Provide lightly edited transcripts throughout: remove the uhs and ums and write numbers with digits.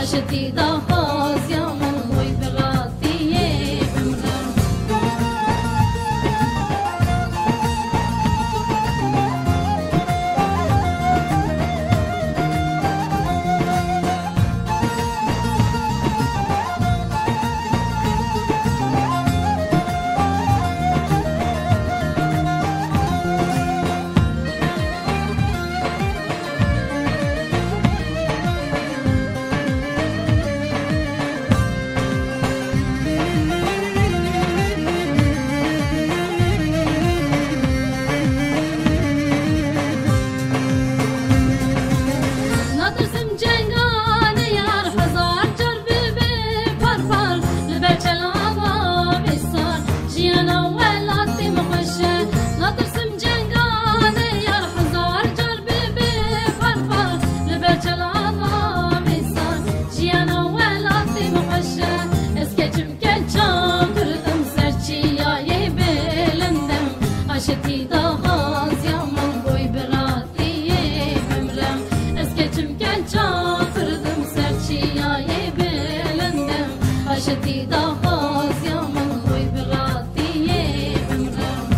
عشتي ضحاز يا من وي بغاتي بمرم عشتي ضحاز يا من بوي براتي بمرم اسكتم كنشان كردم سرشي يا يبلندم عشتي ضحاز يا من بوي براتي بمرم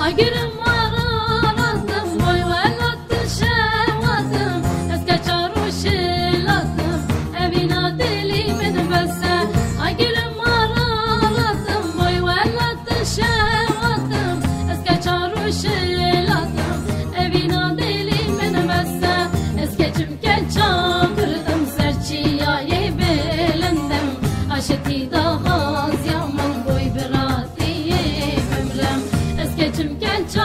Aygırım aradım, boy velattı şevadım, eske çaruşiladım, evina dilimin bese. Aygırım aradım, boy velattı şevadım, eske çaruşiladım, evina dilimin bese. Eske çimken çakırdım, serçiya yebelendim, aşeti dahaz yaman boy berati bemrem. Geçim genç